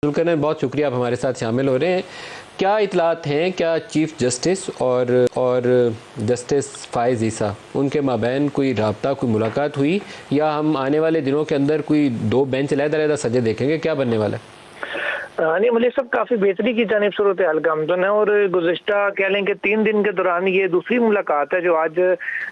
जुल्करनैन, बहुत शुक्रिया आप हमारे साथ शामिल हो रहे हैं। क्या इतलात हैं, क्या चीफ जस्टिस और जस्टिस फ़ाइज़ ईसा उनके माबैन कोई रब्ता, कोई मुलाकात हुई, या हम आने वाले दिनों के अंदर कोई दो बेंच अलग-अलग सजे देखेंगे? क्या बनने वाला है? नहीं, मलिक साहब काफ़ी बेहतरी की जानिब सूरत हाल का आमदन है और गुज़िश्ता कह लें कि 3 दिन के दौरान ये दूसरी मुलाकात है जो आज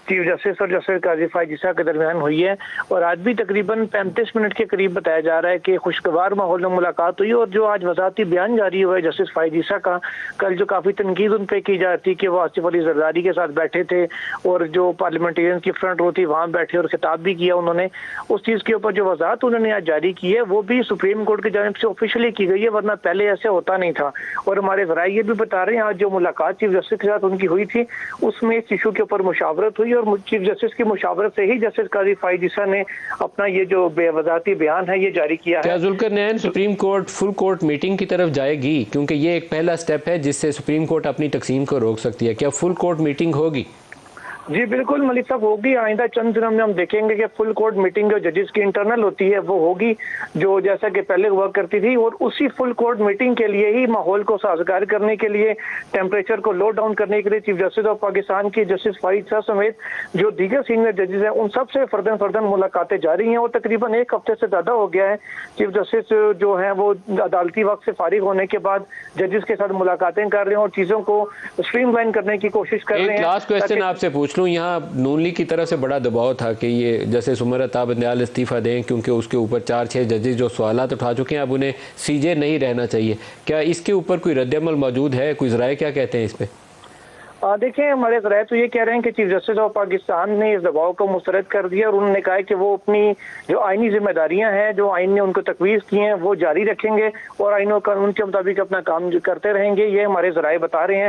चीफ जस्टिस और जस्टिस काजी फ़ाइज़ ईसा के दरमियान हुई है। और आज भी तकरीबन 35 मिनट के करीब बताया जा रहा है कि खुशगवार माहौल में मुलाकात हुई। और जो आज वज़ाती बयान जारी हुआ है जस्टिस फ़ाइज़ ईसा का, कल जो काफ़ी तनकीद उन पर की जाती कि वो आसिफ अली ज़रदारी के साथ बैठे थे और जो पार्लियामेंटेरियन की फ्रंट रो थी वहाँ बैठे और खिताब भी किया उन्होंने, उस चीज़ के ऊपर जो वज़ाहत उन्होंने आज जारी की है वो भी सुप्रीम कोर्ट की जानिब से ऑफिशियली की गई है, वरना पहले ऐसे होता नहीं था। और हमारे ज़राए ये भी बता रहे हैं आज जो मुलाकात चीफ जस्टिस के साथ उनकी हुई थी उसमें इस इशू के ऊपर मुशावरत हुई और चीफ जस्टिस की मुशावरत से ही जस्टिस काजी फ़ाइज़ ईसा ने अपना ये जो बेवज़ाती बयान है ये जारी किया है। क्या Zulkarnain supreme court full court meeting की तरफ जाएगी? क्योंकि ये एक पहला स्टेप है जिससे सुप्रीम कोर्ट अपनी तकसीम को रोक सकती है। क्या फुल कोर्ट मीटिंग होगी? जी बिल्कुल मलिक साहब, होगी। आइंदा चंद दिनों में हम देखेंगे कि फुल कोर्ट मीटिंग जो जजेस की इंटरनल होती है वो होगी, जो जैसा कि पहले हुआ करती थी। और उसी फुल कोर्ट मीटिंग के लिए ही माहौल को साजगार करने के लिए, टेम्परेचर को लो डाउन करने के लिए चीफ जस्टिस ऑफ पाकिस्तान की जस्टिस फ़ाइज़ ईसा समेत जो दीगर सीनियर जजेस हैं उन सबसे फर्दन मुलाकातें जारी हैं। और तकरीबन 1 हफ्ते से ज़्यादा हो गया है चीफ जस्टिस जो है वो अदालती वक्त से फारिग होने के बाद जजेस के साथ मुलाकातें कर रहे हैं और चीज़ों को स्ट्रीमलाइन करने की कोशिश कर रहे हैं। लास्ट क्वेश्चन आपसे पूछ लूँ, यहाँ नून लीग की तरफ से बड़ा दबाव था कि ये जस्टिस उमर अताब बंदयाल इस्तीफ़ा दें क्योंकि उसके ऊपर 4-6 जजेस जो सवालात उठा चुके हैं, अब उन्हें सीजे नहीं रहना चाहिए। क्या इसके ऊपर कोई रद्द-ए-अमल मौजूद है? कोई ज़राए क्या कहते हैं इस पे? देखिए, हमारे ज़राए तो ये कह रहे हैं कि चीफ जस्टिस ऑफ पाकिस्तान ने इस दबाव को मुस्तरद कर दिया और उन्होंने कहा है कि वो अपनी जो आईनी जिम्मेदारियां हैं, जो आइन ने उनको तकवीज़ की हैं, वो जारी रखेंगे और आइन और कानून के मुताबिक अपना काम करते रहेंगे। ये हमारे ज़राए बता रहे हैं।